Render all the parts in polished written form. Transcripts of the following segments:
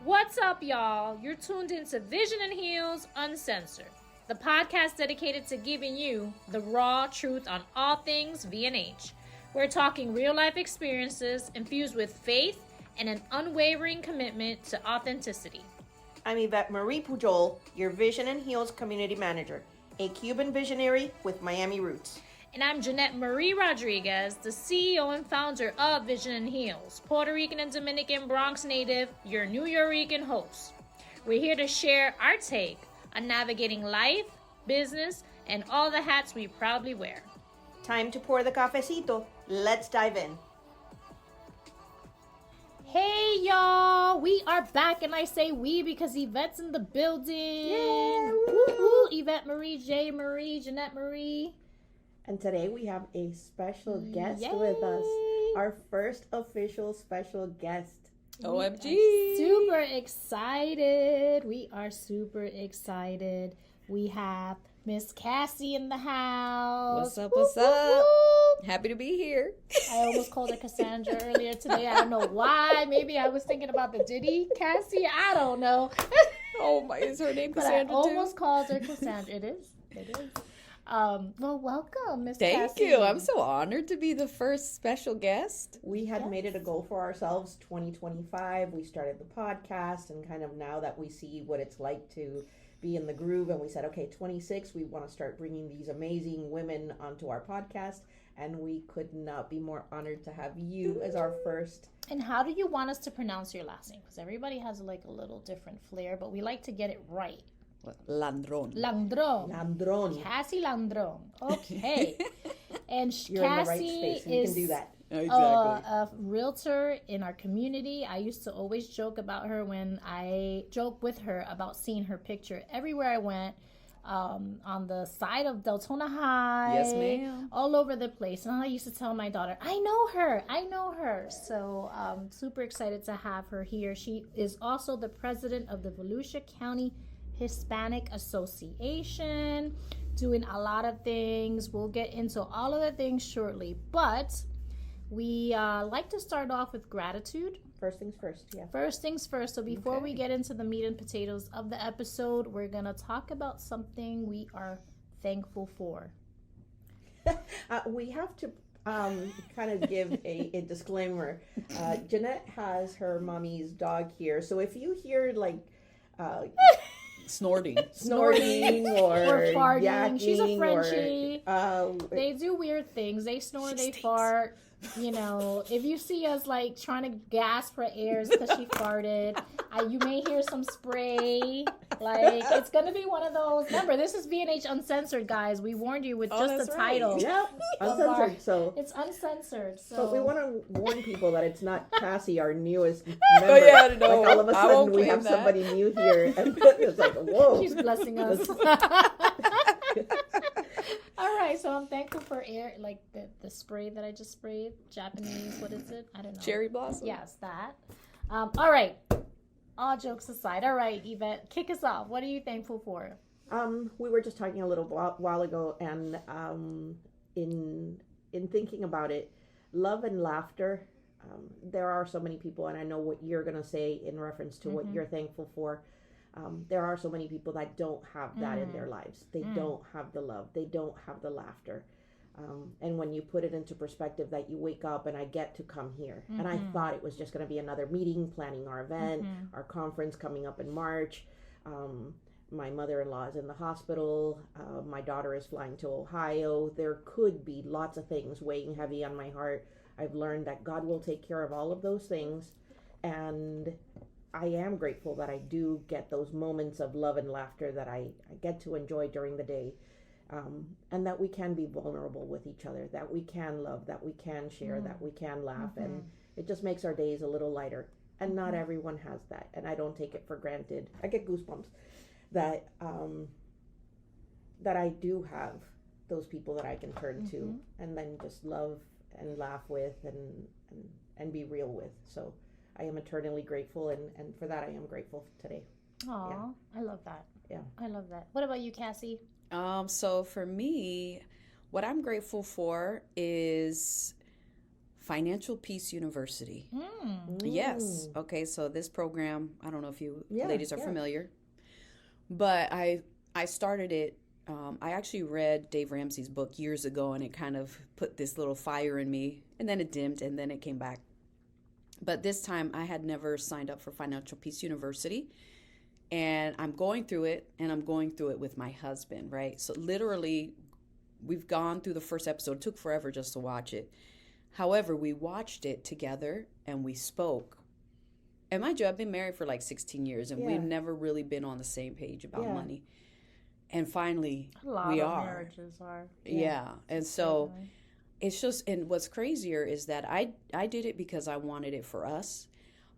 What's up, y'all? You're tuned into Vision and Heels Uncensored, the podcast dedicated to giving you the raw truth on all things V&H. We're talking real-life experiences infused with faith and an unwavering commitment to authenticity. I'm Ivette Pujol, your Vision and Heels Community Manager, a Cuban visionary with Miami roots. And I'm Jeanette Marie Rodriguez, the CEO and founder of Vision and Heels, Puerto Rican and Dominican Bronx native, your New Yorican host. We're here to share our take on navigating life, business, and all the hats we proudly wear. Time to pour the cafecito. Let's dive in. Hey, y'all. We are back, and I say we because Yvette's in the building. Yeah. Woo-hoo. Yvette Marie, J. Marie, Jeanette Marie. And today we have a special guest Yay. with us. Our first official special guest. OMG. Super excited. We are super excited. We have Miss Cassie in the house. What's up? What's up? Happy to be here. I almost called her Cassandra earlier today. I don't know why. Maybe I was thinking about the Diddy Cassie. I don't know. Oh my, is her name But Cassandra I almost too? called her Cassandra. It is. Well, welcome, Miss Thank Cassie. you. I'm so honored to be the first special guest. We had made it a goal for ourselves, 2025. We started the podcast, and kind of now that we see what it's like to be in the groove, and we said, okay, 26, we want to start bringing these amazing women onto our podcast, and we could not be more honored to have you as our first. And how do you want us to pronounce your last name? Because everybody has like a little different flair, but we like to get it right. Landron. Landron. Cassie Landron. Okay. And You're in the right Cassie space, and you is can do that. Exactly. a realtor in our community. I used to always joke about her when I joke with her about seeing her picture everywhere I went, on the side of Deltona High. Yes, ma'am. All over the place. And I used to tell my daughter, I know her. So super excited to have her here. She is also the president of the Volusia County Hispanic Association, doing a lot of things. We'll get into all of the things shortly, but we like to start off with gratitude. First things first, yeah. First things first. So before we get into the meat and potatoes of the episode, we're going to talk about something we are thankful for. We have to kind of give a disclaimer. Jeanette has her mommy's dog here, so if you hear like Snorting. or farting. yakking, She's a Frenchie. Or, They do weird things. They snore, they fart. You know, if you see us like trying to gasp for air because she farted, you may hear some spray. Like, it's going to be one of those. Remember, this is V&H Uncensored, guys. We warned you with just the title. yeah, uncensored. So It's uncensored. So. but we want to warn people that it's not Cassie, our newest member. Oh, yeah, no, like all of a I sudden won't we claim have that. somebody new here, and it's like, whoa. She's blessing us. All right, so I'm thankful for air, like the spray that I just sprayed. Japanese, what is it? I don't know. Cherry blossom. Yes, that. All right. All jokes aside. All right, Yvette, kick us off. What are you thankful for? We were just talking a little while ago, and in thinking about it, love and laughter. There are so many people, and I know what you're gonna say in reference to what you're thankful for. There are so many people that don't have that in their lives. They don't have the love. They don't have the laughter. And when you put it into perspective that you wake up and I get to come here, and I thought it was just going to be another meeting, planning our event, our conference coming up in March. My mother-in-law is in the hospital. My daughter is flying to Ohio. There could be lots of things weighing heavy on my heart. I've learned that God will take care of all of those things. And I am grateful that I do get those moments of love and laughter that I get to enjoy during the day. And that we can be vulnerable with each other, that we can love, that we can share, that we can laugh. And it just makes our days a little lighter. And not everyone has that. And I don't take it for granted. I get goosebumps that that I do have those people that I can turn to and then just love and laugh with and be real with. So I am eternally grateful, and for that I am grateful today. Aw, Yeah. I love that. Yeah. I love that. What about you, Cassie? So for me, what I'm grateful for is Financial Peace University. Mm. Yes. Okay, so this program, I don't know if you ladies are yeah. familiar, but I started it. I actually read Dave Ramsey's book years ago, and it kind of put this little fire in me, and then it dimmed, and then it came back. But this time, I had never signed up for Financial Peace University, and I'm going through it, and I'm going through it with my husband, right? So literally, we've gone through the first episode. It took forever just to watch it. However, we watched it together, and we spoke. And mind you, I've been married for like 16 years, and we've never really been on the same page about money. And finally, A lot we of are. marriages are. Yeah. And so it's just, and what's crazier is that I did it because I wanted it for us.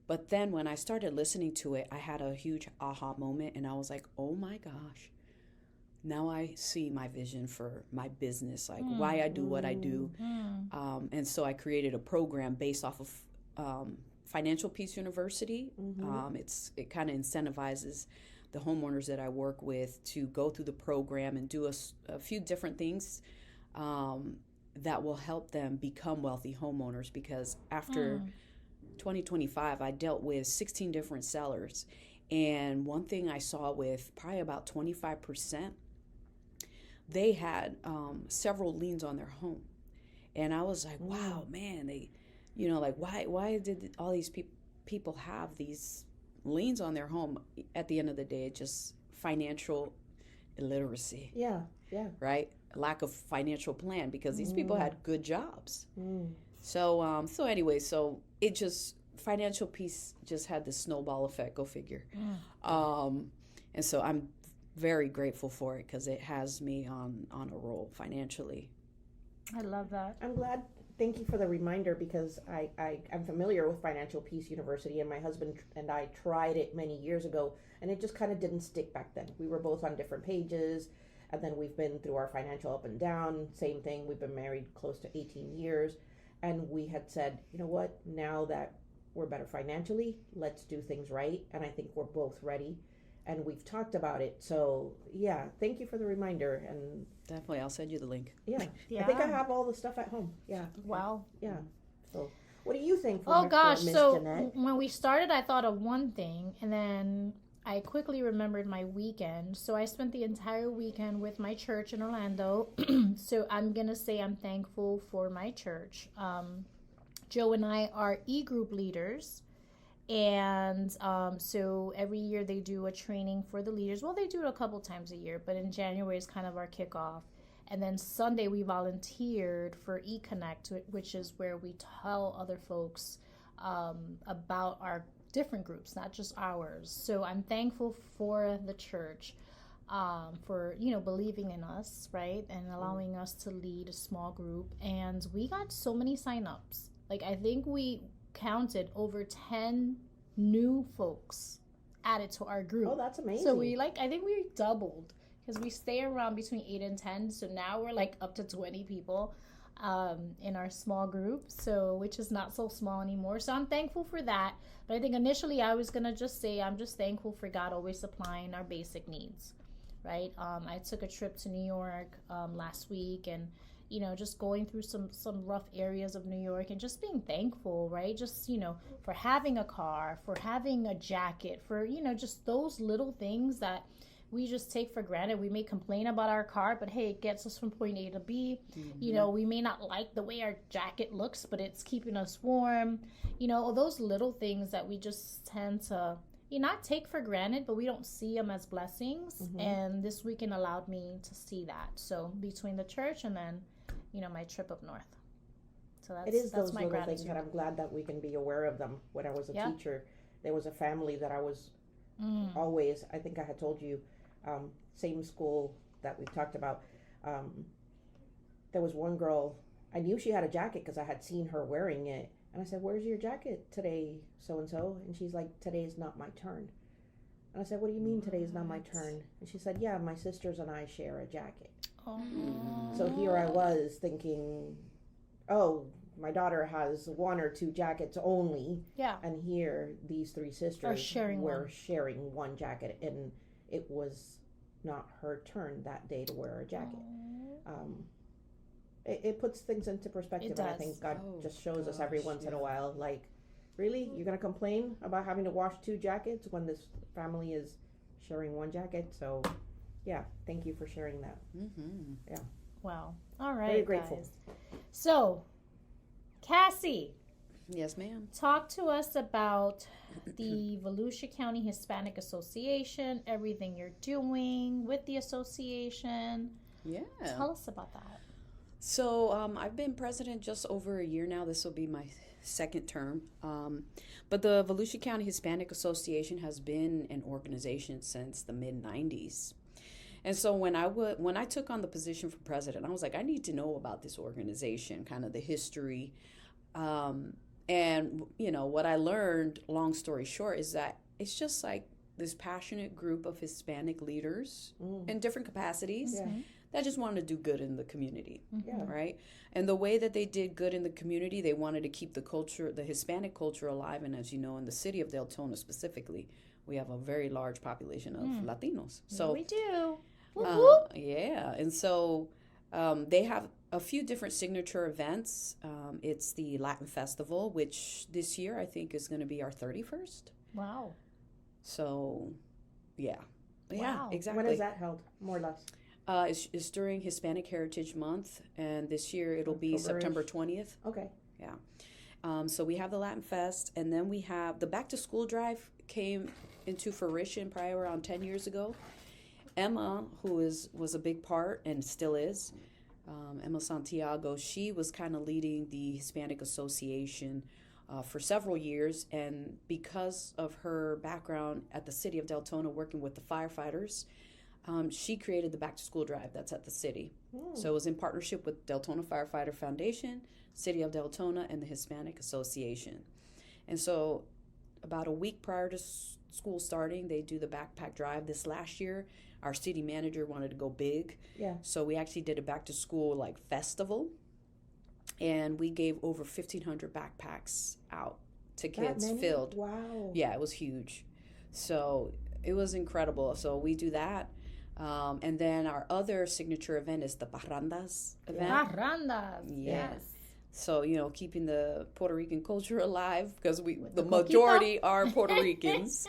But then when I started listening to it, I had a huge aha moment, and I was like, oh my gosh, now I see my vision for my business, like why I do what I do. And so I created a program based off of Financial Peace University. It kind of incentivizes the homeowners that I work with to go through the program and do a few different things that will help them become wealthy homeowners, because after 2025, I dealt with 16 different sellers. And one thing I saw with probably about 25%, they had several liens on their home. And I was like, wow, man, they, like why did all these people have these liens on their home? At the end of the day, it's just financial illiteracy. Yeah. Right? Lack of financial plan, because these people had good jobs. So it just, Financial Peace just had this snowball effect, go figure. And so I'm very grateful for it, because it has me on a roll financially. I love that. I'm glad. Thank you for the reminder, because I'm familiar with Financial Peace University, and my husband and I tried it many years ago, and it just kind of didn't stick back then. We were both on different pages, and then we've been through our financial up and down. Same thing. We've been married close to 18 years, and we had said, you know what, now that we're better financially, let's do things right. And I think we're both ready, and we've talked about it. So yeah, thank you for the reminder. And definitely, I'll send you the link. Yeah. I think I have all the stuff at home. Yeah. Wow. Yeah. So what do you think? Oh gosh, Miss so Jeanette? when we started, I thought of one thing, and then I quickly remembered my weekend. So I spent the entire weekend with my church in Orlando. So I'm gonna say I'm thankful for my church. Joe and I are e-group leaders, and so every year they do a training for the leaders. Well, they do it a couple times a year, but in January is kind of our kickoff. And then Sunday we volunteered for eConnect, which is where we tell other folks about our different groups, not just ours. So I'm thankful for the church for believing in us, right, and allowing us to lead a small group. And we got so many signups. Like, I think we counted over 10 new folks added to our group. Oh, that's amazing. So I think we doubled, because we stay around between 8 and 10. So now we're like up to 20 people in our small group, so which is not so small anymore. So I'm thankful for that. But I think initially I was gonna just say I'm just thankful for God always supplying our basic needs, right? I took a trip to New York last week, and just going through some rough areas of New York, and just being thankful, right? Just, for having a car, for having a jacket, for, just those little things that we just take for granted. We may complain about our car, but hey, it gets us from point A to B. We may not like the way our jacket looks, but it's keeping us warm. All those little things that we just tend to not take for granted, but we don't see them as blessings. And this weekend allowed me to see that. So between the church and then my trip up north. So it is that's those my little gratitude. things that I'm glad that we can be aware of them. When I was a teacher, there was a family that I was always, I think I had told you, same school that we've talked about. There was one girl, I knew she had a jacket because I had seen her wearing it. And I said, "Where's your jacket today, so-and-so?" And she's like, "Today's not my turn." And I said, "What do you mean today's not my turn?" And she said, "Yeah, my sisters and I share a jacket." So here I was thinking, oh, my daughter has 1 or 2 jackets only. Yeah. And here, these 3 sisters were sharing one jacket. And it was not her turn that day to wear a jacket. it puts things into perspective. And I does. think God Oh, just shows us every gosh, once in a yeah. while, like, really, you're gonna complain about having to wash 2 jackets when this family is sharing 1 jacket? So, yeah, thank you for sharing that. Mm-hmm. Wow. All right, Very grateful. guys. So, Cassie, Yes, ma'am. talk to us about the Volusia County Hispanic Association, everything you're doing with the association. Yeah. Tell us about that. So I've been president just over a year now. This will be my second term. But the Volusia County Hispanic Association has been an organization since the mid-90s. And so when I took on the position for president, I was like, I need to know about this organization, kind of the history. And, you know, what I learned, long story short, is that it's just like this passionate group of Hispanic leaders in different capacities Yeah. that just wanted to do good in the community, Yeah. right? And the way that they did good in the community, they wanted to keep the culture, the Hispanic culture alive. And as you know, in the city of Deltona specifically, we have a very large population of Latinos. So we do. Whoop, whoop. yeah, and so they have a few different signature events. It's the Latin Festival, which this year I think is going to be our 31st. Wow. So, yeah. Yeah, Wow. exactly. When is that held, more or less? It's during Hispanic Heritage Month, and this year it'll be October-ish. September 20th. Okay. So we have the Latin Fest, and then we have the Back to School Drive came into fruition probably around 10 years ago. Emma, who was a big part and still is, Emma Santiago, she was kind of leading the Hispanic Association for several years, and because of her background at the city of Deltona working with the firefighters, she created the Back to School Drive that's at the city. So it was in partnership with Deltona Firefighter Foundation, City of Deltona, and the Hispanic Association. And so about a week prior to school starting, they do the backpack drive. This last year, our city manager wanted to go big. Yeah. So we actually did a back to school like festival, and we gave over 1,500 backpacks out to kids That many? filled. Wow. Yeah, it was huge. So it was incredible. So we do that. And then our other signature event is the Parrandas event. Parrandas. Yeah. Yes. So, you know, keeping the Puerto Rican culture alive because the the majority are Puerto Ricans.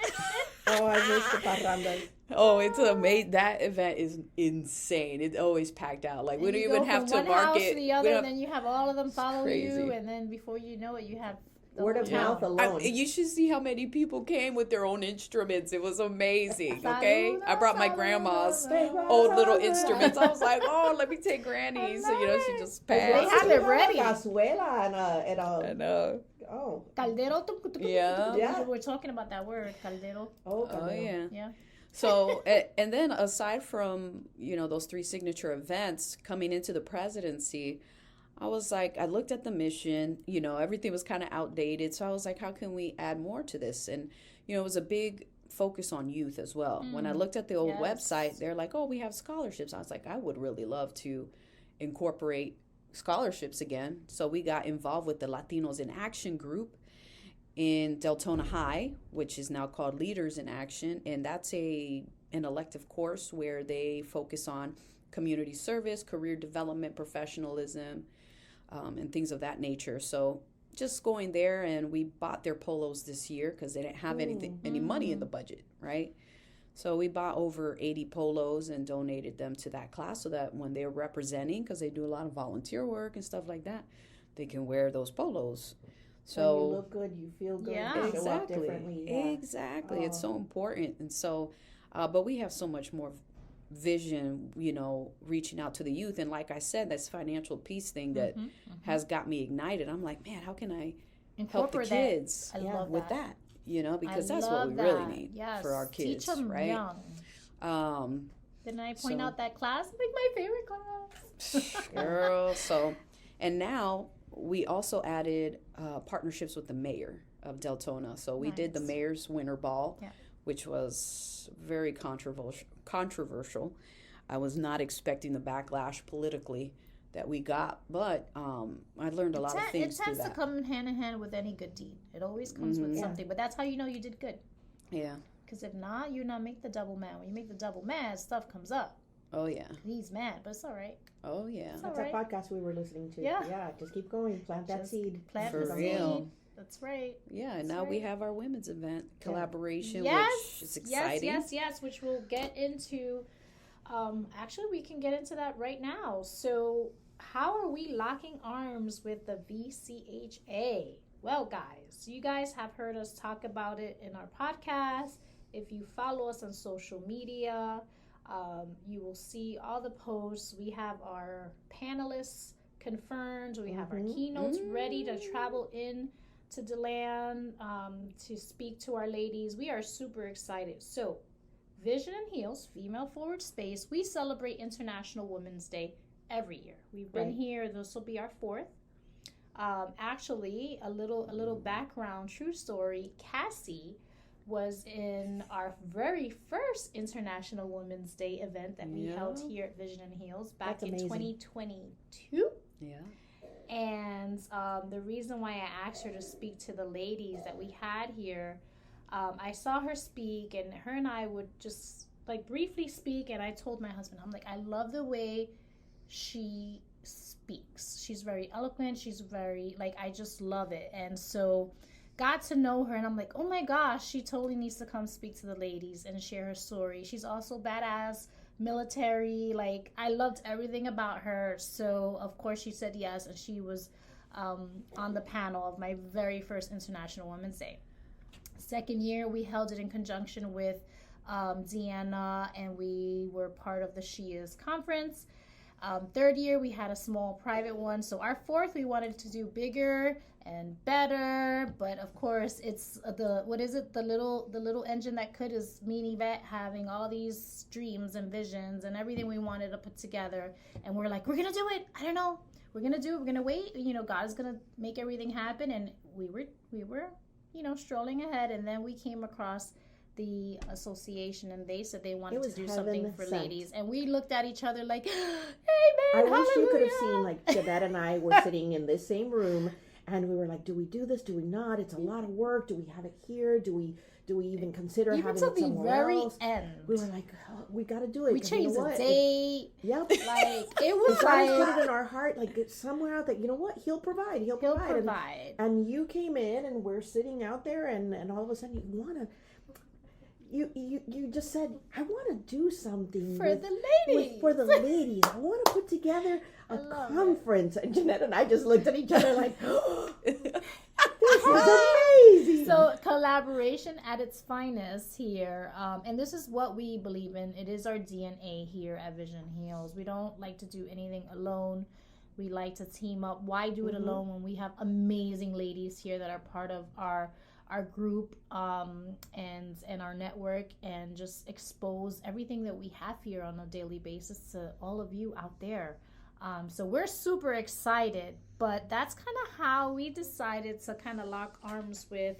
Oh, I miss the parrandas. Oh, it's amazing. That event is insane. It's always packed out. Like, we And don't you even go have from to one house market. to the We other, don't- and then you have all of them follow you, crazy. and then before you know it, you have the Word whole of town. mouth alone. you should see how many people came with their own instruments. It was amazing, okay? I brought my grandma's old little instruments. I was like, oh, let me take Granny's. So, you know, she just They passed. have it ready. Cazuela and I know. oh. Caldero. Yeah. Yeah. We're talking about that word, caldero. Oh, Oh, yeah. Yeah. So, and then aside from, you know, those 3 signature events coming into the presidency, I was like, I looked at the mission, you know, everything was kind of outdated. So I was like, how can we add more to this? And, you know, it was a big focus on youth as well. When I looked at the old Yes. website, they're like, oh, we have scholarships. I was like, I would really love to incorporate scholarships again. So we got involved with the Latinos in Action group in Deltona High, which is now called Leaders in Action. And that's an elective course where they focus on community service, career development, professionalism, and things of that nature. So just going there, and we bought their polos this year because they didn't have any money in the budget, right? So we bought over 80 polos and donated them to that class so that when they're representing, because they do a lot of volunteer work and stuff like that, they can wear those polos. So you look good, you feel good, Yeah. you show up exactly, differently. Yeah. exactly. It's Oh. so important, and so, but we have so much more vision, you know, reaching out to the youth. And like I said, this financial piece thing that has got me ignited. I'm like, man, how can I help the Incorporate that. kids I love with that. that? You know, because I that's what love we really that. need Yes. for our kids, Teach them right? young. Didn't I point so- out that class? Like my favorite class. Girl, so, and now we also added partnerships with the mayor of Deltona. So we did the Nice. mayor's winter ball, Yeah. which was very controversial. I was not expecting the backlash politically that we got, but I learned a lot of things It through tends to that. come hand in hand with any good deed. It always comes with Yeah. something, but that's how you know you did good. Yeah. Because if not, you not make the devil mad. When you make the devil mad, stuff comes up. Oh, yeah. He's mad, but it's all right. Oh, yeah. It's That's all that right. podcast we were listening to. Yeah. Yeah, just keep going. Plant that Just seed. Plant For the real. seed. That's right. Yeah, and That's now we right. have our women's event collaboration, Yes. which is exciting. Yes. Which we'll get into. Actually, we can get into that right now. So, how are we locking arms with the VCHA? Well, guys, you guys have heard us talk about it in our podcast. If you follow us on social media, you will see all the posts. We have our panelists confirmed. We have our keynotes ready to travel in to DeLand to speak to our ladies. We are super excited. So, Vision and Heels, Female Forward Space, we celebrate International Women's Day every year. We've been here. This will be our 4th. Actually, a little background, true story. Cassie was in our very first International Women's Day event that we held here at Vision and Heels back in 2022. Yeah. And the reason why I asked her to speak to the ladies that we had here, I saw her speak, and her and I would just like briefly speak, and I told my husband, I'm like, I love the way she speaks. She's very eloquent. She's very, like, I just love it. And so got to know her, and I'm like, oh my gosh, she totally needs to come speak to the ladies and share her story. She's also badass, military. Like, I loved everything about her. So of course she said yes, and she was on the panel of my very first International Women's Day. Second year, we held it in conjunction with Deanna, and we were part of the She Is conference. Third year, we had a small private one. So our 4th, we wanted to do bigger and better, but of course, it's the little engine that could is me and Yvette having all these dreams and visions and everything we wanted to put together, and we're like, we're gonna do it. I don't know, we're gonna wait. God is gonna make everything happen, and we were strolling ahead, and then we came across the association, and they said they wanted to do something for ladies, and we looked at each other like, hey man, I wish you could have hallelujah. seen, like, Jeanette and I were sitting in this same room, and we were like, do we do this? Do we not? It's a lot of work. Do we have it here? Do we even consider Even having to it the somewhere very else? end, We were like, oh, we got to do it. we 'cause you know changed the what? date. Yep. Like, it was God has put like, it in our heart, like, it's somewhere out that, you know what? He'll provide. He'll he'll provide. provide. And you came in, and we're sitting out there, and all of a sudden you want to. You just said, I want to do something For the ladies. for the ladies. I want to put together a conference. And Jeanette and I just looked at each other like, oh, this is amazing. So collaboration at its finest here, and this is what we believe in. It is our DNA here at Vision Heals. We don't like to do anything alone. We like to team up. Why do it alone when we have amazing ladies here that are part of our group and our network, and just expose everything that we have here on a daily basis to all of you out there. So we're super excited, but that's kind of how we decided to kind of lock arms with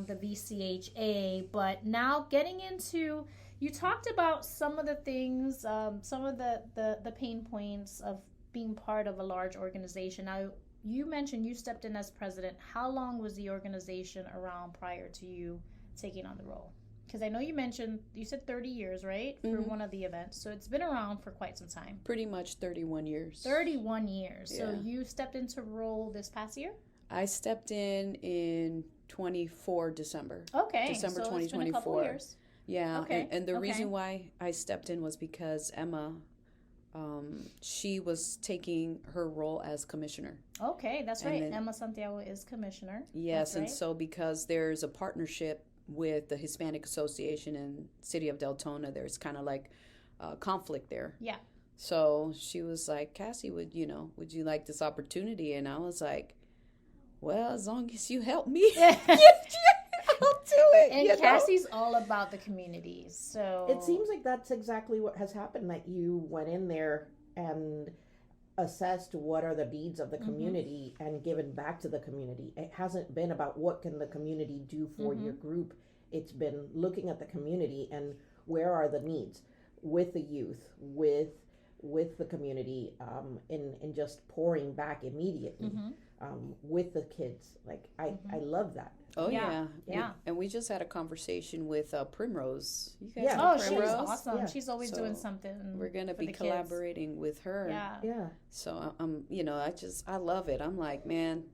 the VCHA. But now getting into, you talked about some of the things, some of the pain points of being part of a large organization. Now, you mentioned you stepped in as president. How long was the organization around prior to you taking on the role? Because I know you said 30 years, right? For one of the events. So it's been around for quite some time. Pretty much 31 years. 31 years. Yeah. So you stepped into role this past year? I stepped in 24 December. Okay. December so 2024. It's been a couple years. Yeah. Okay, And the okay. reason why I stepped in was because Emma, she was taking her role as commissioner. Okay, that's And right. then- Emma Santiago is commissioner. Yes, That's and right. so because there's a partnership with the Hispanic Association in City of Deltona, there's kind of like conflict there. Yeah. So she was like, Cassie, would you like this opportunity? And I was like, well, as long as you help me, I'll do it. And Cassie's all about the community. So It seems like that's exactly what has happened, that you went in there and assessed what are the needs of the community and given back to the community. It hasn't been about what can the community do for your group. It's been looking at the community and where are the needs with the youth, with the community, in just pouring back immediately with the kids. Like I love that. Oh Yeah. yeah, Yeah. And we just had a conversation with Primrose. You guys Yeah. know Oh, she's Primrose? awesome. Yeah. She's always So doing something. We're gonna for be the kids. collaborating with her. Yeah. Yeah. So I love it. I'm like, man,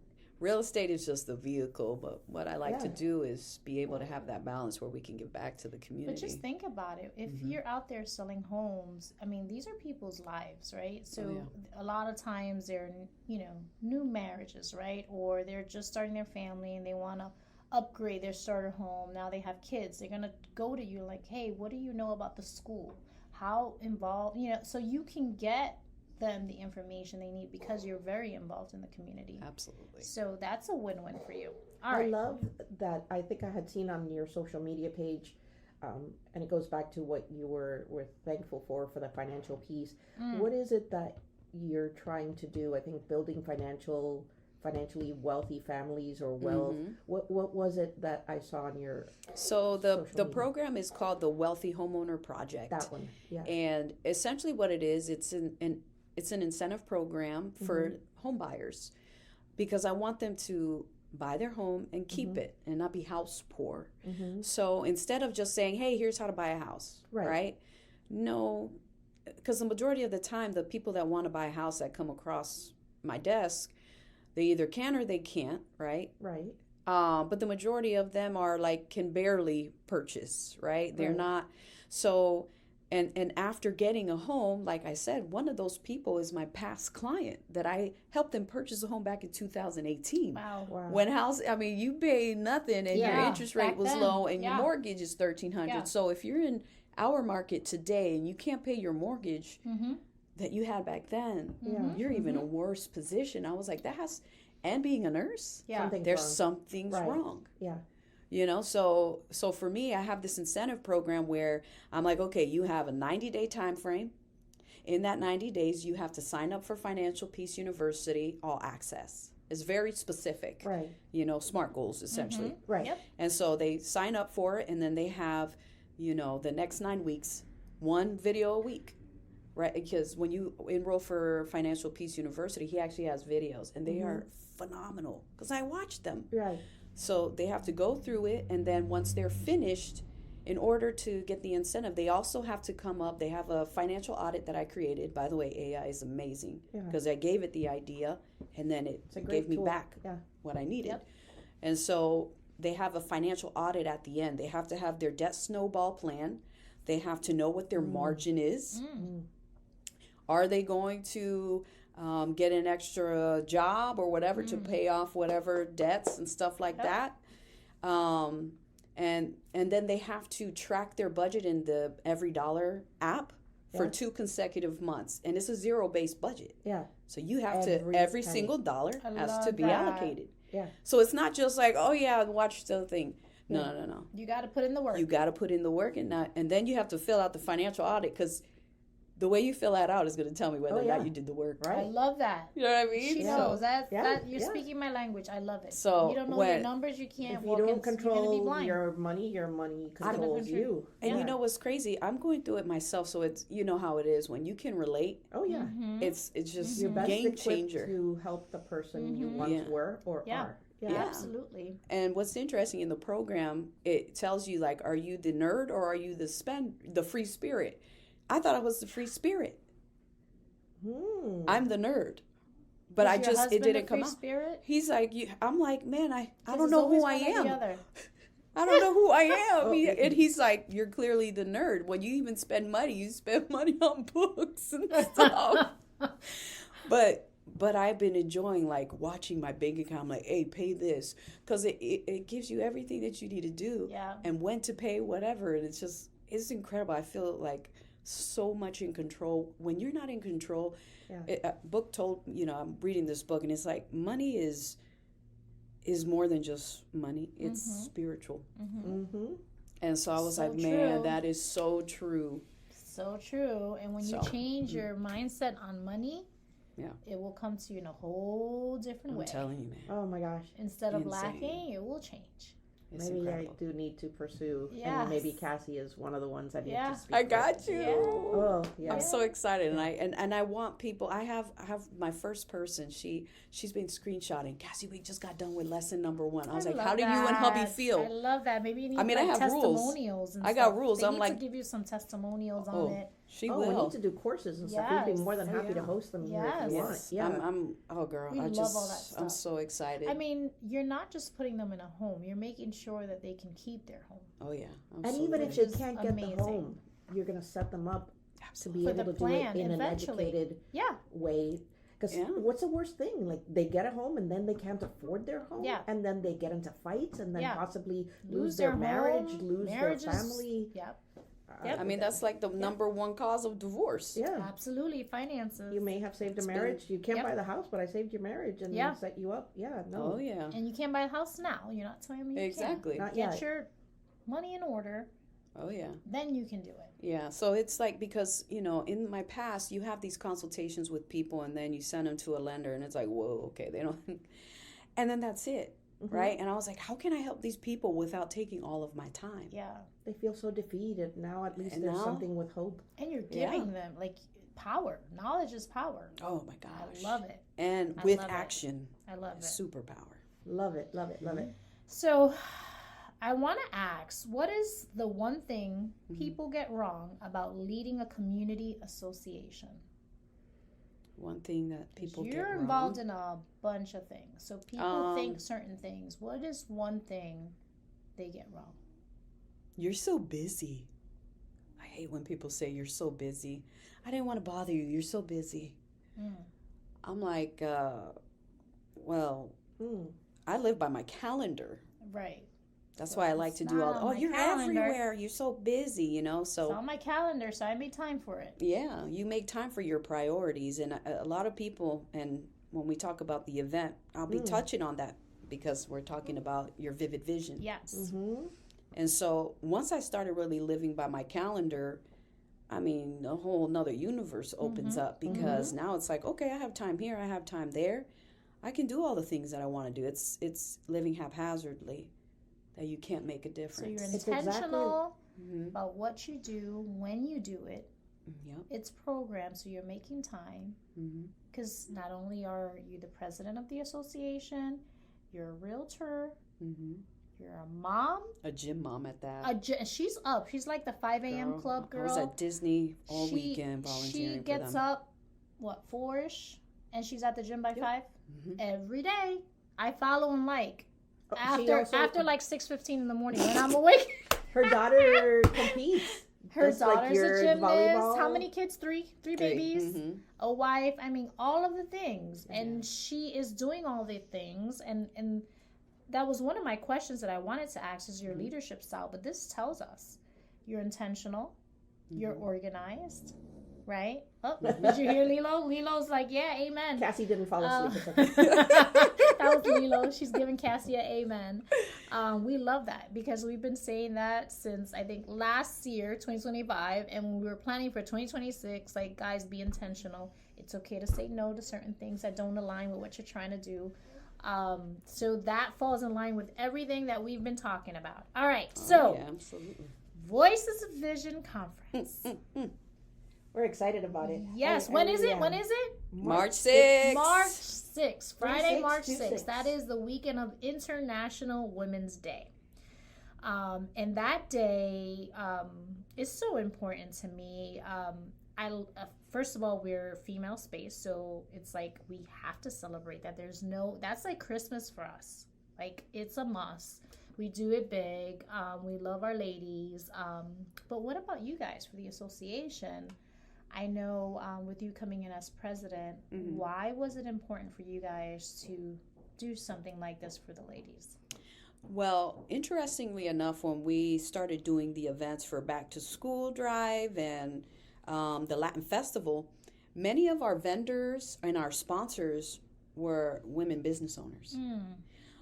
real estate is just the vehicle, but what I like to Yeah. do is be able to have that balance where we can give back to the community. But just think about it. If Mhm. you're out there selling homes, I mean, these are people's lives, right? So Oh, a lot of times they're, new marriages, right? Or they're just starting their family and they want to upgrade their starter home. Now they have kids. They're going to go to you like, hey, what do you know about the school? How involved, so you can get them the information they need because you're very involved in the community. Absolutely. So that's a win-win for you. All I right. love that. I think I had seen on your social media page, and it goes back to what you were thankful for the financial piece. Mm. What is it that you're trying to do? I think building financially wealthy families or wealth. Mhm. What was it that I saw on your So social the media? program is called the Wealthy Homeowner Project. that one? Yeah. And essentially what it is, it's an incentive program for home buyers because I want them to buy their home and keep it and not be house poor. Mm-hmm. So instead of just saying, hey, here's how to buy a house, right? No, because the majority of the time, the people that want to buy a house that come across my desk, they either can or they can't, right? Right. But the majority of them are like, can barely purchase, right? They're Right. not. So, and after getting a home, like I said, one of those people is my past client that I helped them purchase a home back in 2018. Wow. Wow. When you pay nothing and your Yeah, interest rate back was then, low and yeah. your mortgage is $1,300. Yeah. So if you're in our market today and you can't pay your mortgage Mm-hmm. that you had back then, Yeah. you're even a worse position. I was like, and being a nurse, Yeah. Something's there's wrong. something's Right. wrong. Yeah. So for me, I have this incentive program where I'm like, okay, you have a 90-day time frame. In that 90 days, you have to sign up for Financial Peace University All Access. It's very specific, Right. SMART goals essentially. Right. Yep. And so they sign up for it, and then they have, the next 9 weeks, one video a week, right? Because when you enroll for Financial Peace University, he actually has videos, and they are phenomenal because I watched them. Right. So they have to go through it, and then once they're finished, in order to get the incentive, they also have to come up. They have a financial audit that I created. By the way, AI is amazing Yeah. because I gave it the idea, and then it It's a great gave me tool. back Yeah. what I needed. Yep. And so they have a financial audit at the end. They have to have their debt snowball plan. They have to know what their margin is. Mm. Are they going to get an extra job or whatever to pay off whatever debts and stuff like that? And then they have to track their budget in the Every Dollar app for Yeah. 2 consecutive months. And it's a zero-based budget. Yeah. So you have Every every penny. single dollar I has love to be that. allocated. Yeah. So it's not just like, oh yeah, watch the thing. No. You got to put in the work. You got to put in the work, and then you have to fill out the financial audit because the way you fill that out is going to tell me whether Oh, or yeah. not you did the work. I Right. love that. You know what I mean? She Yeah. knows that. Yeah, That you're yeah. speaking my language. I love it. So you don't know when- your numbers, you can't If you walk don't in. You're gonna be control blind. your money controls control- you. And Yeah. you know what's crazy? I'm going through it myself, so it's how it is when you can relate. Oh yeah. Mhm. It's just You're best game equipped changer. to help the person you Mhm. once Yeah. were or Yeah. are. Yeah, Yeah. absolutely. And what's interesting in the program, it tells you like, are you the nerd or are you the free spirit? I thought I was the free spirit. I'm the nerd, but Is I your just it husband didn't a come free out. Spirit? He's like, I'm like, man, I 'Cause don't it's know always who I one or the am. other. I don't know who I am. Oh. And he's like, you're clearly the nerd. When you even spend money, you spend money on books and stuff. But I've been enjoying like watching my bank account. I'm like, hey, pay this, because it gives you everything that you need to do Yeah. and when to pay whatever. And it's incredible. I feel like so much in control. When you're not in control, Yeah. a book told, I'm reading this book and it's like money is more than just money. It's spiritual. Mm-hmm. And so I was So like, man, true. that is so true. So true. And when you So, change your mindset on money, Yeah. it will come to you in a whole different I'm way. telling you, man. Oh my gosh. Instead of Insane. lacking, it will change. It's Maybe incredible. I do need to pursue, Yes. and maybe Cassie is one of the ones I need Yeah. to speak I with. got you. Yeah. Oh, yeah. I'm so excited, and I want people. I have my first person. She's been screenshotting. Cassie, we just got done with lesson number 1. I was like, love how do you and hubby that. feel? I love that. Maybe you need I mean, I like have rules. testimonials and I got stuff. rules. They I'm need like- to give you some testimonials Oh, on it. she Oh, we will. need to do courses and stuff. We'd be more than Oh, happy to yeah. host them here if Yes. you want. Yes, Yeah. I'm. Oh, girl, We I love just. all that stuff. I'm so excited. I mean, you're not just putting them in a home. You're making sure that they can keep their home. oh yeah. I'm And so even if ready. they Which is can't get amazing. the home, you're going to set them up to be For able the to plan, do it in eventually. an educated Yeah. way. Because Yeah. what's the worst thing? Like, they get a home and then they can't afford their home. Yeah. And then they get into fights and then Yeah. possibly Lose lose their their marriage, home, lose marriages. their family. Yep. Yep. I mean, that's like the number one cause of divorce. Yeah. Absolutely. Finances. You may have saved a It's been- marriage. You can't Yep. buy the house, but I saved your marriage and Yeah. set you up. Yeah, no. Oh yeah. And you can't buy a house now. You're not telling me you Exactly. Not can't. Get yet. your money in order. Oh yeah. Then you can do it. Yeah, so it's like, because, in my past, you have these consultations with people and then you send them to a lender and it's like, whoa, okay, they don't, and then that's it, Mhm. right? And I was like, how can I help these people without taking all of my time? Yeah. They feel so defeated. Now at least And there's now- something with hope. And you're Yeah. giving them like power. Knowledge is power. Oh my I gosh. love it. And I with love it. action, I love it. superpower. Love it, love it, love it. So, I want to ask, what is the one thing Mhm. people get wrong about leading a community association? One thing that people get You're wrong. involved in a bunch of things. So people think Um, certain things. What is one thing they get wrong? You're so busy. I hate when people say you're so busy. I didn't want to bother you. You're so busy. Mm. I'm like, well, Mm. I live by my calendar. Right. That's So why I like it's to do not all. on Oh, my you're calendar. everywhere. You're so busy, It's So on my calendar, so I made time for it. yeah, you make time for your priorities, and a lot of people. And when we talk about the event, I'll be touching on that because we're talking about your vivid vision. Yes. Mm-hmm. And so once I started really living by my calendar, I mean, a whole nother universe opens up, because now it's like, okay, I have time here, I have time there. I can do all the things that I want to do. It's living haphazardly that you can't make a So difference. you're It's exactly- intentional Mhm. about what you do, when you do it. Yep. It's programmed, so you're making time. hmm Because not only are you the president of the association, you're a realtor, hmm you're a mom. A gym mom at that. She's up. She's like the 5 a.m. club girl. I was at Disney all She- weekend volunteering She for gets them. up, 4-ish, and she's at the gym by 5 Mhm. every day. I follow and like. She also- After like 6:15 in the morning when I'm awake. her daughter competes. Her Just like daughter's your a gymnast. volleyball. How many kids? Three babies, Mhm. a wife. I mean, all of the things. And she is doing all the things. And that was one of my questions that I wanted to ask is your leadership style. But this tells us you're intentional, you're organized, right? Oh, did you hear Lilo? Lilo's like, yeah, amen. Cassie didn't fall asleep. That was Lilo. She's giving Cassie an amen. We love that because we've been saying that since I think last year, 2025, and when we were planning for 2026, like, guys, be intentional. It's okay to say no to certain things that don't align with what you're trying to do. So that falls in line with everything that we've been talking about. All right, so yeah, absolutely. Voices of Vision Conference. We're excited about it. Yes, I when is really it? am. When is it? March 6th. March 6th, Friday, 26, March 26. 6th. That is the weekend of International Women's Day. And that day is so important to me. First of all, we're female space, so it's like we have to celebrate that. That's like Christmas for us. Like, it's a must. We do it big. We love our ladies. But what about you guys for the association? I know with you coming in as president, why was it important for you guys to do something like this for the ladies? Well, interestingly enough, when we started doing the events for Back to School Drive and the Latin Festival, many of our vendors and our sponsors were women business owners.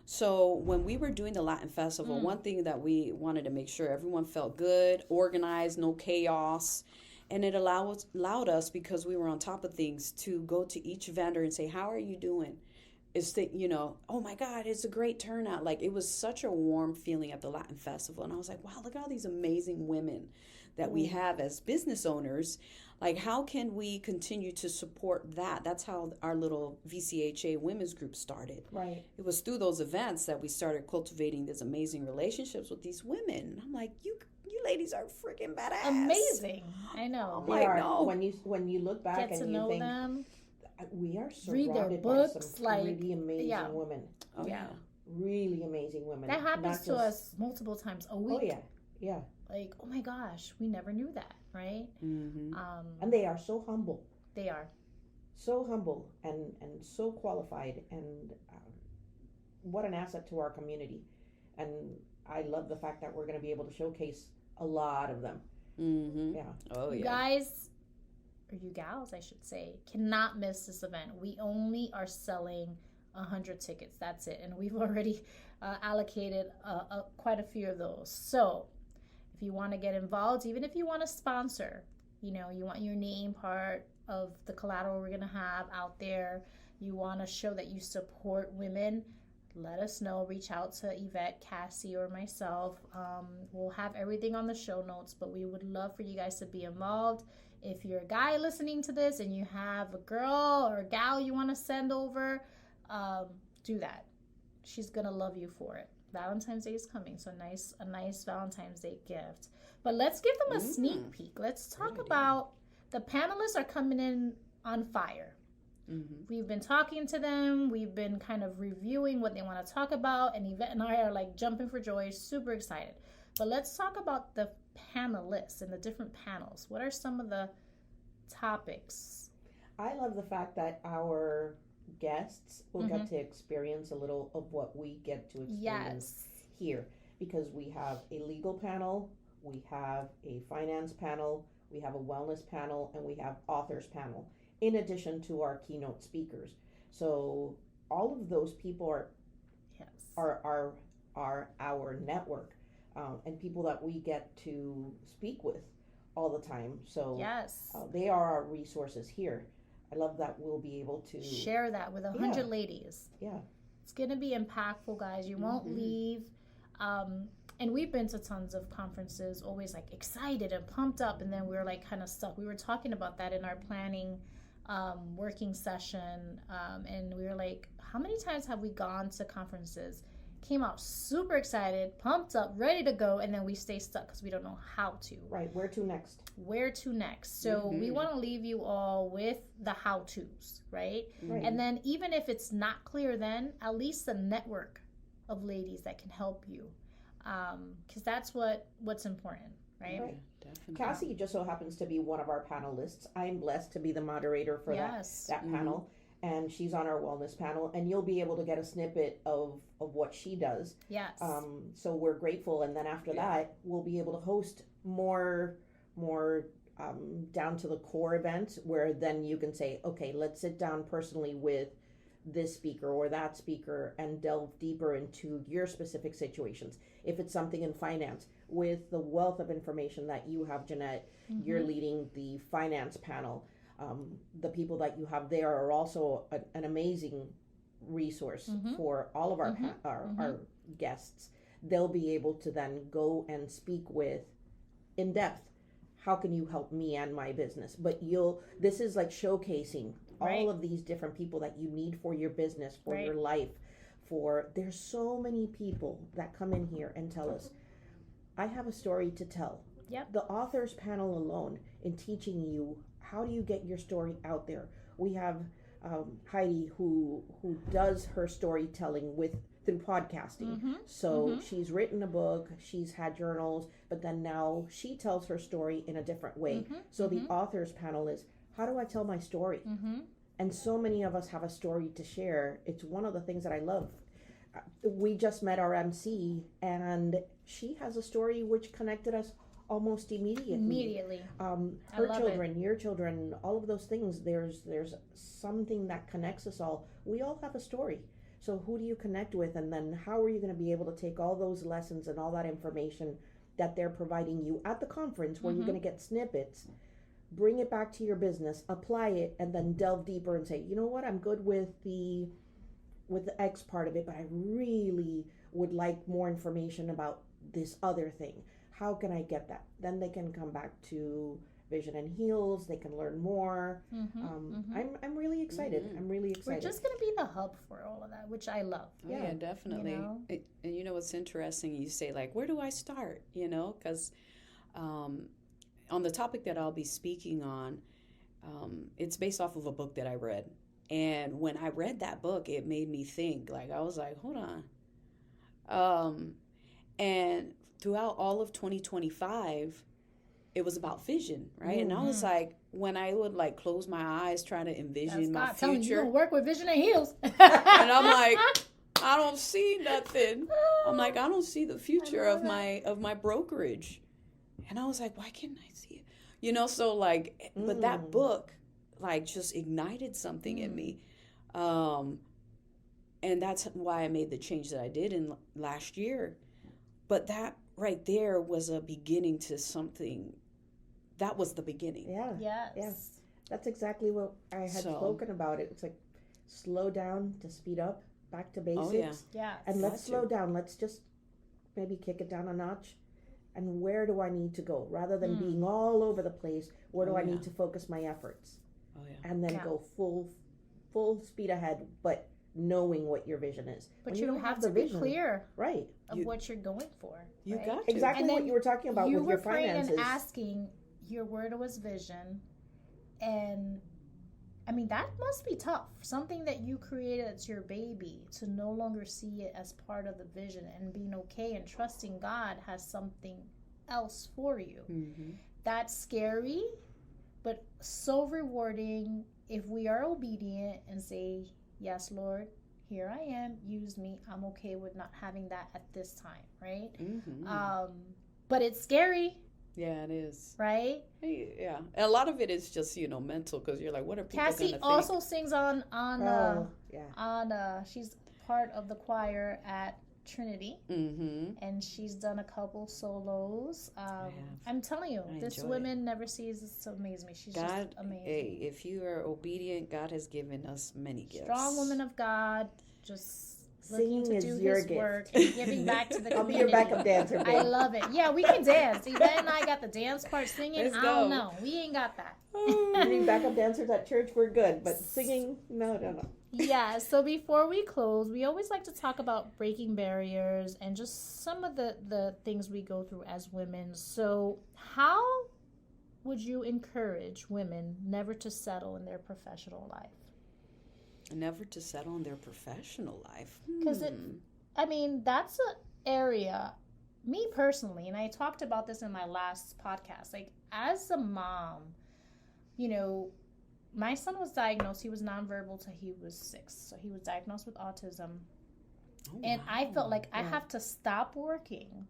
So when we were doing the Latin Festival, one thing that we wanted to make sure everyone felt good, organized, no chaos. And it allowed us, because we were on top of things, to go to each vendor and say, how are you doing? oh my God, it's a great turnout. Like, it was such a warm feeling at the Latin Festival. And I was like, wow, look at all these amazing women that we have as business owners. Like, how can we continue to support that? That's how our little VCHA women's group started. Right. It was through those events that we started cultivating these amazing relationships with these women. I'm like, you ladies are freaking badass. Amazing. I know. They like, are. no. When you look back Get to and you know think, them. we are Read their surrounded by books, some like, really amazing women. Oh, Yeah. Really amazing women. That happens Not to just- us multiple times a week. Oh yeah, yeah. Like, oh my gosh, we never knew that, right? Mm-hmm. And they are so humble, They are. so humble, and so qualified, and what an asset to our community. And I love the fact that we're going to be able to showcase a lot of them. Mm-hmm. Yeah. Oh, You yeah. guys, or you gals, I should say, cannot miss this event. We only are selling 100 tickets. That's it. And we've already allocated quite a few of those. So if you want to get involved, even if you want to sponsor, you want your name part of the collateral we're going to have out there, you want to show that you support women, let us know. Reach out to Ivette, Cassie, or myself. We'll have everything on the show notes, but we would love for you guys to be involved. If you're a guy listening to this and you have a girl or a gal you want to send over, do that. She's gonna love you for it. Valentine's Day is coming, so a nice Valentine's Day gift. But let's give them a sneak peek. Let's talk about the panelists are coming in on fire. Mm-hmm. We've been talking to them. We've been kind of reviewing what they want to talk about, and Ivette and I are like jumping for joy, super excited. But let's talk about the panelists and the different panels. What are some of the topics? I love the fact that our guests will get to experience a little of what we get to experience here, because we have a legal panel, we have a finance panel, we have a wellness panel, and we have authors panel, in addition to our keynote speakers. So all of those people are our network, and people that we get to speak with all the time. So they are our resources here. I love that we'll be able to share that with 100 ladies. Yeah. It's going to be impactful, guys. You won't leave. And we've been to tons of conferences, always like excited and pumped up, and then we were like kind of stuck. We were talking about that in our planning working session, and we were like, how many times have we gone to conferences, came out super excited, pumped up, ready to go, and then we stay stuck because we don't know how to. Right. Where to next? So we want to leave you all with the how-tos, right? And then even if it's not clear then, at least the network of ladies that can help you, because that's what's important, right? Definitely. Cassie just so happens to be one of our panelists. I'm blessed to be the moderator for that panel, and she's on our wellness panel, and you'll be able to get a snippet of what she does. Yes. So we're grateful, and then after that, we'll be able to host more down to the core events, where then you can say, okay, let's sit down personally with this speaker or that speaker and delve deeper into your specific situations. If it's something in finance, with the wealth of information that you have, Jeanette, you're leading the finance panel. The people that you have there are also an amazing resource for all of our our guests. They'll be able to then go and speak with in depth. How can you help me and my business? But this is like showcasing all of these different people that you need for your business, for your life, there's so many people that come in here and tell us, I have a story to tell. Yep. The authors panel alone in teaching you, how do you get your story out there? We have Heidi who does her storytelling through podcasting. So she's written a book, she's had journals, but then now she tells her story in a different way. So the authors panel is, how do I tell my story? And so many of us have a story to share. It's one of the things that I love. We just met our MC, and she has a story which connected us almost immediately. Her children, your children, all of those things. There's something that connects us all. We all have a story. So who do you connect with, and then how are you going to be able to take all those lessons and all that information that they're providing you at the conference, where you're going to get snippets, bring it back to your business, apply it, and then delve deeper and say, you know what, I'm good with the with the X part of it, but I really would like more information about this other thing. How can I get that? Then they can come back to Vision and Heals. They can learn more. I'm really excited. I'm really excited. We're just gonna be the hub for all of that, which I love. Oh, yeah, definitely. You know? And you know what's interesting? You say like, where do I start? You know, because on the topic that I'll be speaking on, it's based off of a book that I read. And when I read that book, it made me think. Like, I was like, hold on. And throughout all of 2025, it was about vision, right? And I was like, when I would like close my eyes, trying to envision my telling future, you work with Vision and Heals, and I'm like, I don't see nothing. I'm like, I don't see the future of my brokerage, and I was like, why can't I see it? You know, so like, but that book like just ignited something in me, and that's why I made the change that I did in last year. But that right there was a beginning to something. That was the beginning. Yeah. Yes. Yeah. That's exactly what I had spoken about. It's like slow down to speed up, back to basics. Oh, yeah. Yes. And let's slow down. Let's just maybe kick it down a notch. And where do I need to go? Rather than being all over the place, where do I need to focus my efforts? Oh, yeah. And then go full speed ahead, but knowing what your vision is. But when you don't have to be clear right of what you're going for. You right? got to. Exactly what you were talking about you with were your finances. praying and asking, your word was vision. And I mean, that must be tough. Something that you created as your baby, to no longer see it as part of the vision and being okay and trusting God has something else for you. That's scary, but so rewarding if we are obedient and say, yes, Lord, here I am, use me. I'm okay with not having that at this time, right? But it's scary. Yeah, it is. Right? Yeah. And a lot of it is just, you know, mental, because you're like, what are people going to Cassie think? also sings on she's part of the choir at Trinity, and she's done a couple solos. I'm telling you, this woman never ceases to amaze me. She's just amazing. Hey, if you are obedient, God has given us many gifts. Strong woman of God, just Singing looking to is do your his gift. work and giving back to the community. I'll be your backup dancer, babe. I love it. Yeah, we can dance. Yvette and I got the dance part. Singing, Let's I go. don't know. We ain't got that. You need backup dancers at church, we're good. But singing, no. Yeah, so before we close, we always like to talk about breaking barriers and just some of the things we go through as women. So how would you encourage women never to settle in their professional life? Never to settle in their professional life. Because that's an area, me personally, and I talked about this in my last podcast, like as a mom, you know, my son was diagnosed, he was nonverbal till he was 6. So he was diagnosed with autism. And I felt like I have to stop working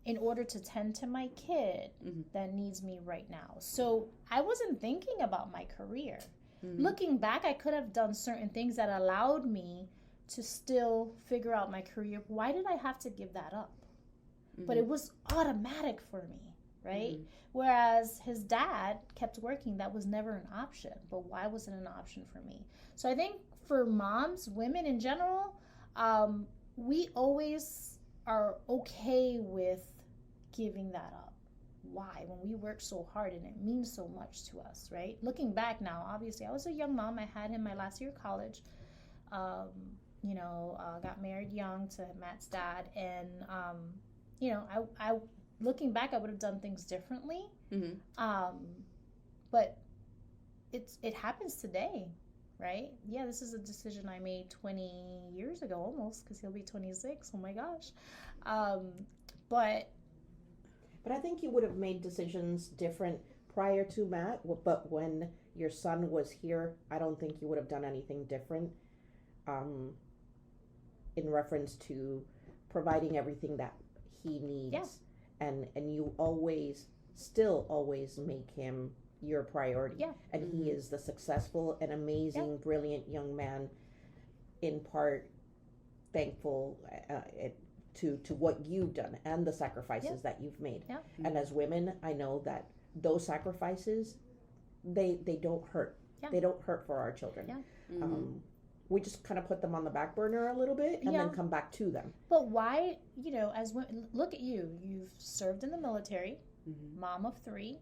in order to tend to my kid that needs me right now. So I wasn't thinking about my career. Looking back, I could have done certain things that allowed me to still figure out my career. Why did I have to give that up? But it was automatic for me, right? Whereas his dad kept working, that was never an option. But why was it an option for me? So I think for moms, women in general, we always are okay with giving that up. Why? When we work so hard and it means so much to us, right? Looking back now, obviously, I was a young mom. I had him my last year of college. Got married young to Matt's dad. And, I looking back, I would have done things differently. But it happens today, right? Yeah, this is a decision I made 20 years ago almost, because he'll be 26. Oh, my gosh. But I think you would have made decisions different prior to Matt, but when your son was here, I don't think you would have done anything different in reference to providing everything that he needs. Yeah. And you still always make him your priority. Yeah. And he is the successful and amazing, brilliant young man, in part thankful to what you've done and the sacrifices that you've made. Yeah. And as women, I know that those sacrifices, they don't hurt. Yeah. They don't hurt for our children. Yeah. we just kind of put them on the back burner a little bit and then come back to them. But why, look at you. You've served in the military, mom of 3,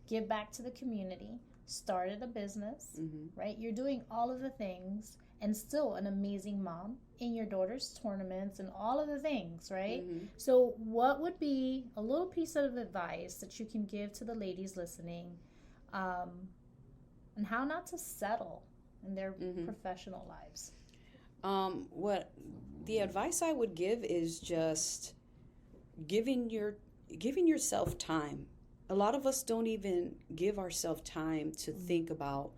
give back to the community, started a business, right? You're doing all of the things and still an amazing mom in your daughter's tournaments and all of the things, right? So what would be a little piece of advice that you can give to the ladies listening and how not to settle in their professional lives? What the advice I would give is just giving yourself time. A lot of us don't even give ourselves time to think about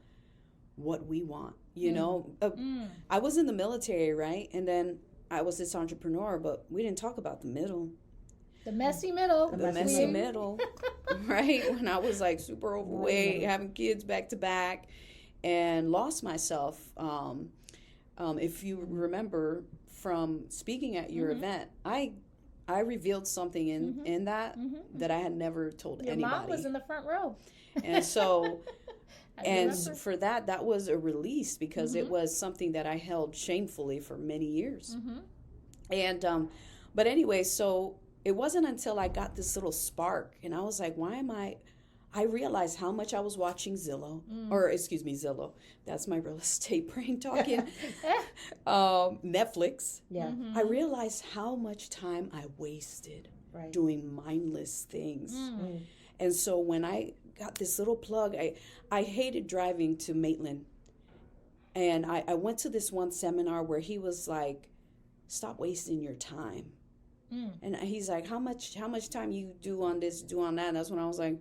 what we want. I was in the military, right? And then I was this entrepreneur, but we didn't talk about the middle. The messy middle. The messy middle, right? When I was like super overweight, having kids back to back, and lost myself. If you remember from speaking at your event, I revealed something in that I had never told anybody. Your mom was in the front row. And so... And for that was a release because it was something that I held shamefully for many years. And, but anyway, so it wasn't until I got this little spark and I was like, I realized how much I was watching Zillow. That's my real estate brain talking. Netflix. Yeah. I realized how much time I wasted doing mindless things. And so when I got this little plug, I hated driving to Maitland. And I went to this one seminar where he was like, stop wasting your time. And he's like, how much time you do on this, do on that? And that's when I was like,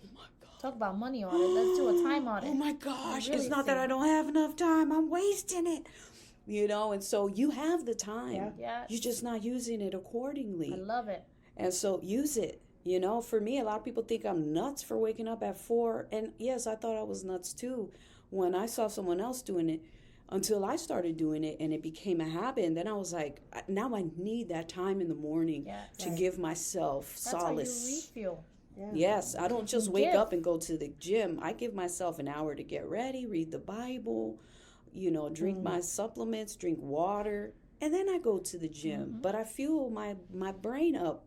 oh my God. Talk about money audit. Let's do a time audit. Oh my gosh. Really, it's not that I don't have enough time. I'm wasting it. And so you have the time. Yeah. You're just not using it accordingly. I love it. And so use it. For me, a lot of people think I'm nuts for waking up at 4. And yes, I thought I was nuts too when I saw someone else doing it until I started doing it and it became a habit. And then I was like, now I need that time in the morning to give myself solace. That's how you refuel. Yeah. Yes, I don't just wake up and go to the gym. I give myself an hour to get ready, read the Bible, drink my supplements, drink water, and then I go to the gym. But I fuel my brain up.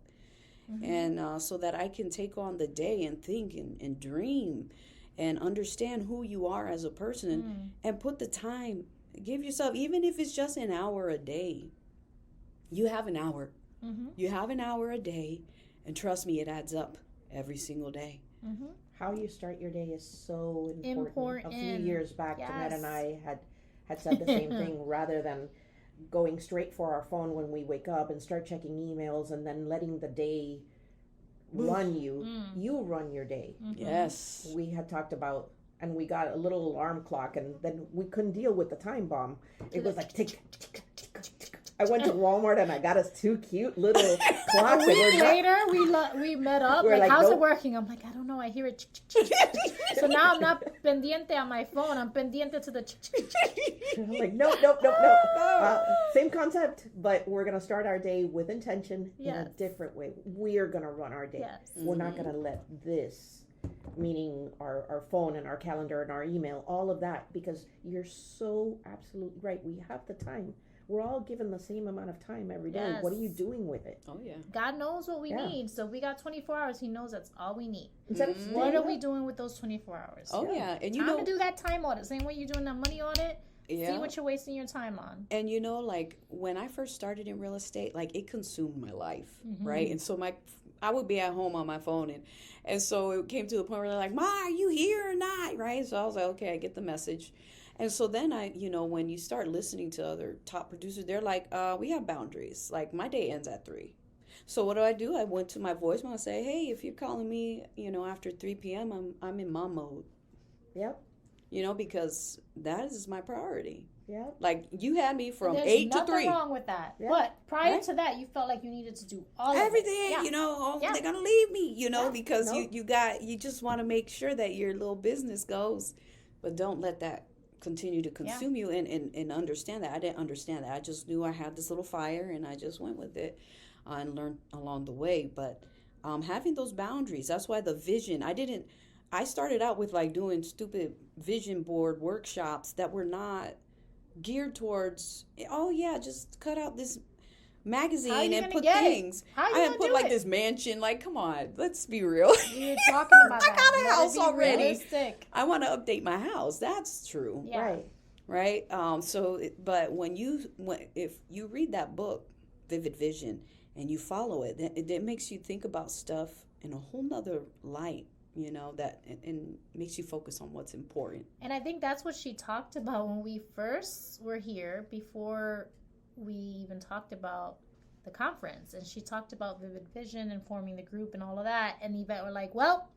And so that I can take on the day and think and dream and understand who you are as a person and put the time, give yourself, even if it's just an hour a day, you have an hour. You have an hour a day, and trust me, it adds up every single day. How you start your day is so important. A few years back, Jeanette and I had said the same thing, rather than going straight for our phone when we wake up and start checking emails and then letting the day run you. You run your day. Yes. We had talked about, and we got a little alarm clock, and then we couldn't deal with the time bomb. It was like tick, tick, tick, tick, tick. I went to Walmart and I got us 2 cute little clocks. A week later, we met up. Like, how's it working? I'm like, I don't know. I hear it. So now I'm not pendiente on my phone. I'm pendiente to the. I'm like, no. Same concept, but we're gonna start our day with intention in a different way. We're gonna run our day. Yes. We're not gonna let this, meaning our phone and our calendar and our email, all of that, because you're so absolutely right. We have the time. We're all given the same amount of time every day. Yes. What are you doing with it? Oh, yeah. God knows what we need. So if we got 24 hours, He knows that's all we need. What are we doing with those 24 hours? Oh, yeah. And time to do that time audit. Same way you're doing that money audit. Yeah. See what you're wasting your time on. And like when I first started in real estate, like it consumed my life, right? And so I would be at home on my phone, and so it came to a point where they're like, "Ma, are you here or not?" Right? So I was like, "Okay, I get the message." And so then when you start listening to other top producers, they're like, "We have boundaries. Like my day ends at 3." So what do? I went to my voicemail and say, "Hey, if you're calling me, after 3 p.m., I'm in mom mode." Yep. Because that is my priority. Yeah. Like you had me from 8 to 3. There's nothing wrong with that. Yeah. But prior to that, you felt like you needed to do everything. They're gonna leave me. Because you just want to make sure that your little business goes, but don't let that continue to consume you and understand that. I didn't understand that. I just knew I had this little fire and I just went with it and learned along the way. But having those boundaries, that's why the vision, I started out with like doing stupid vision board workshops that were not geared towards, oh yeah, just cut out this magazine How you and gonna put get it? things. How you I gonna put do like it? this mansion. Like, come on, let's be real. We were talking about I that. got a Let it house be already. realistic. I want to update my house. That's true. Yeah. Right. Right. But if you read that book, Vivid Vision, and you follow it, it makes you think about stuff in a whole nother light, you know, that and makes you focus on what's important. And I think that's what she talked about when we first were here, before we even talked about the conference. And she talked about Vivid Vision and forming the group and all of that. And Ivette were like, well,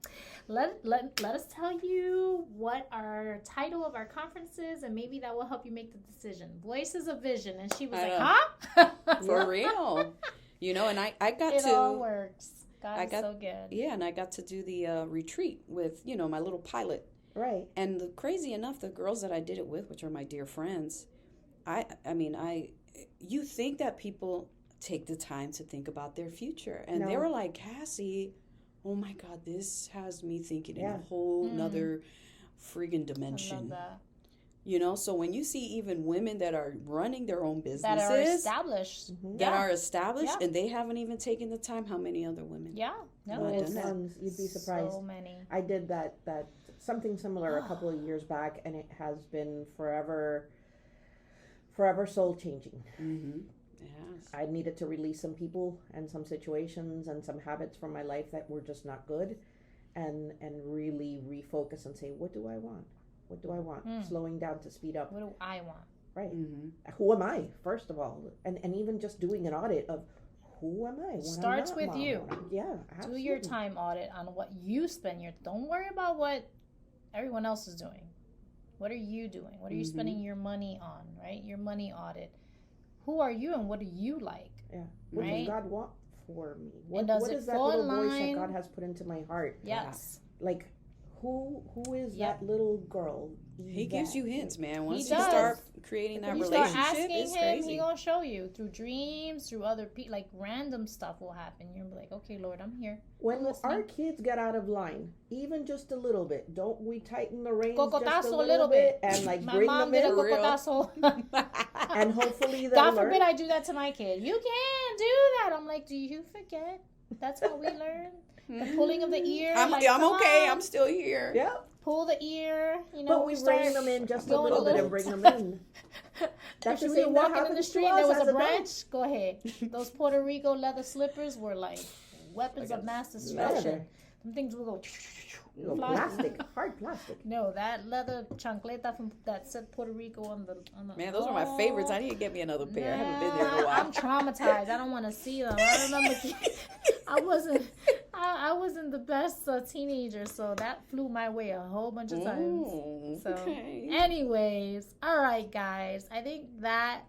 let us tell you what our title of our conference is, and maybe that will help you make the decision. Voices of Vision. And she was I like, know. huh? For real. You know, and I got It to... all works. God is so good. Yeah, and I got to do the retreat with, you know, my little pilot. Right. And crazy enough, the girls that I did it with, which are my dear friends, you think that people take the time to think about their future. And they No. were like, Cassie, oh my God, this has me thinking in Yeah. a whole nother friggin' I dimension. love that. You know, so when you see even women that are running their own businesses, That are established. established, Yeah. and they haven't even taken the time, how many other women? Yeah. No, Well it's done. Tons. You'd be surprised. so many. I did that something similar a couple of years back, and it has been forever soul changing. Mm-hmm. Yes. I needed to release some people and some situations and some habits from my life that were just not good, and really refocus and say, what do I want? What do I want? Slowing down to speed up. What do I want? Right. Mm-hmm. Who am I, first of all? And even just doing an audit of who am I? When Starts I'm not with you. Yeah, Do absolutely. your time audit on what you spend your. Don't worry about what everyone else is doing. What are you doing? What are you spending your money on? Right? Your money audit. Who are you and what do you like? Yeah. What Right? does God want for me? And does what it is that fall little in voice line? that God has put into my heart? Yes. Like, who is Yep. that little girl? He gives you hints, man. Once you does. start creating that You start relationship, asking it's him, crazy. he gonna show you through dreams, through other people. Like random stuff will happen. You're gonna be like, okay, Lord, I'm here. When listening. our kids get out of line, even just a little bit, don't we tighten the reins just Cocotazo a a little bit bit. and like My bring mom them did a in? For real. cocotazo. And hopefully they'll God learn. forbid I do that to my kid. You can't do that. I'm like, do you forget? That's how we learn. The pulling of the ear. I'm like, come okay. on. I'm still here. Yeah, Pull the ear. You know, but we start rein them in just a going little bit little- and bring them in. That's if the we were same that walking in the happens to street, us there was as a adults. branch. Go ahead. Those Puerto Rico leather slippers were like weapons of mass destruction. leather. Them things will go. No, fly. plastic, hard plastic. No, that leather chancleta from that said Puerto Rico on the. Man, those are my favorites. I need to get me another pair. I haven't been there in a I'm while. traumatized. I don't want to see them. I remember I wasn't the best teenager, so that flew my way a whole bunch of times. Oh, So, okay. anyways, all right, guys. I think that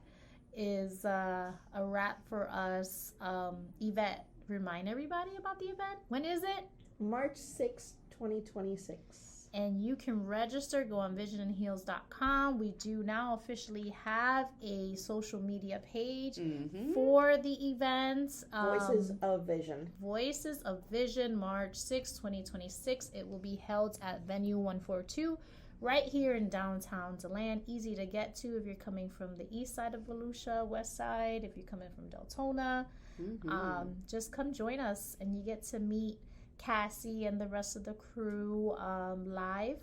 is a wrap for us. Yvette, remind everybody about the event. When is it? March 6th, 2026. And you can register. Go on visionandheals.com. We do now officially have a social media page for the event. Voices of Vision. Voices of Vision, March 6, 2026. It will be held at Venue 142 right here in downtown DeLand. Easy to get to if you're coming from the east side of Volusia, west side, if you're coming from Deltona. Just come join us and you get to meet Cassie and the rest of the crew live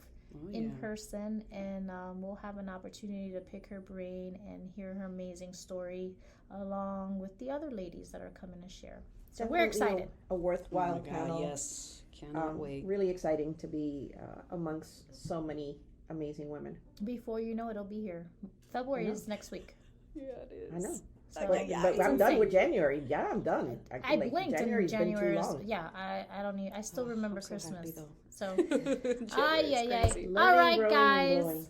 in person, and we'll have an opportunity to pick her brain and hear her amazing story along with the other ladies that are coming to share. So we're excited. A worthwhile Oh my panel. God, yes. Cannot wait. Really exciting to be amongst so many amazing women. Before you know it, it'll be here. February is next week. Yeah, it is. I know. So But, yeah, but it's I'm done insane. with January. Yeah, I'm done. I blinked in January. Been too long. Yeah, I don't need. I still remember I'm so happy, Christmas. though. So, Yeah. all right, Learning, growing, and guys. growing.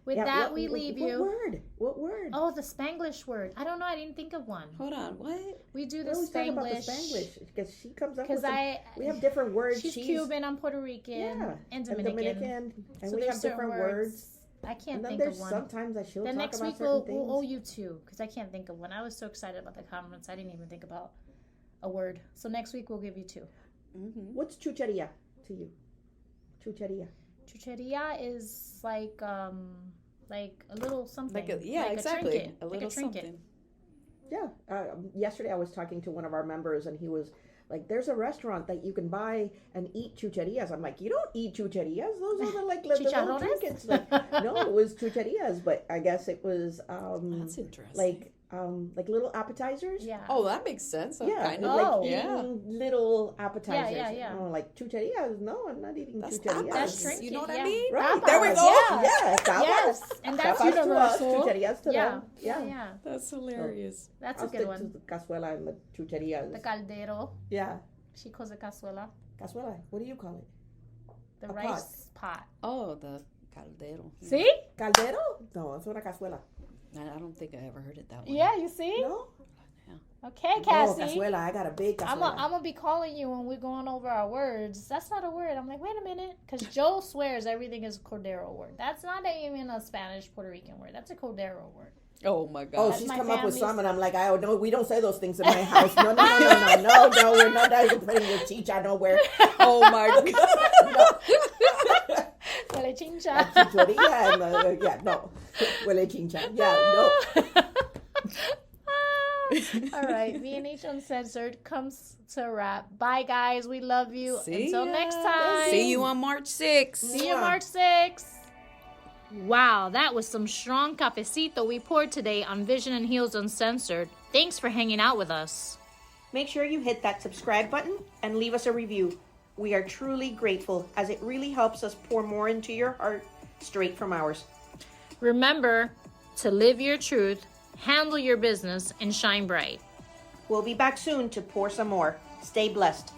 With Yeah, that, what- we what- leave what you. word? What word? Oh, the Spanglish word. I don't know. I didn't think of one. Hold on. What? We do We the always talk about the Spanglish Spanglish because she comes up because with some, we have different words. she's Cuban, I'm Puerto Rican, Yeah, and and Dominican. and So we there's have certain different words. I can't And then think there's of one. sometimes that she'll Then talk next about week certain we'll owe things. you two because I can't think of one. I was so excited about the conference, I didn't even think about a word. So next week we'll give you two. What's chucheria to you? Chucheria. Chucheria is like like a little something. Exactly. trinket, A little trinket. something. Yeah. Yesterday I was talking to one of our members, and he was like, "There's a restaurant that you can buy and eat chucherías." I'm like, "You don't eat chucherías. Those are the little Chicharrones? trinkets." Like, no, it was chucherías, but I guess it was That's interesting. like little appetizers. Yeah. Oh, that makes sense. Yeah, Kind like of. eating little appetizers. yeah. Oh, like chucherías? No, I'm not eating That's chucherías. tapas. That's trinket. You know what yeah. I mean? Right. There we tapas. go. Yeah, tapas. Yes, and that's Tapas to us, universal. chucherías to Yeah. them. Yeah. That's hilarious. That's I'll a good stick one. to the cazuela and the chucherías. The caldero. Yeah. She calls it cazuela. Cazuela. What do you call it? The A rice pot. Oh, the caldero. See? Caldero? No, it's una cazuela. I don't think I ever heard it that way. Yeah, you see? No? Okay, Oh, Cassie. cazuela. I got a big cazuela. I'm gonna be calling you when we're going over our words. That's not a word. I'm like, wait a minute, because Joe swears everything is a Cordero word. That's not even a Spanish Puerto Rican word. That's a Cordero word. Oh my Oh, God. she's my come up with family's- some, and I'm like, oh no, we don't say those things in my house. No, we're not putting your chicha nowhere. Oh my God. Huele chincha. Chuchería and yeah, no, huele chincha. Yeah, no. All right, V&H Uncensored comes to a wrap. Bye, guys. We love you. See Until ya. next time. See you on March 6th. See you March 6th. Wow, that was some strong cafecito we poured today on Vision and Heels Uncensored. Thanks for hanging out with us. Make sure you hit that subscribe button and leave us a review. We are truly grateful, as it really helps us pour more into your heart straight from ours. Remember to live your truth, handle your business, and shine bright. We'll be back soon to pour some more. Stay blessed.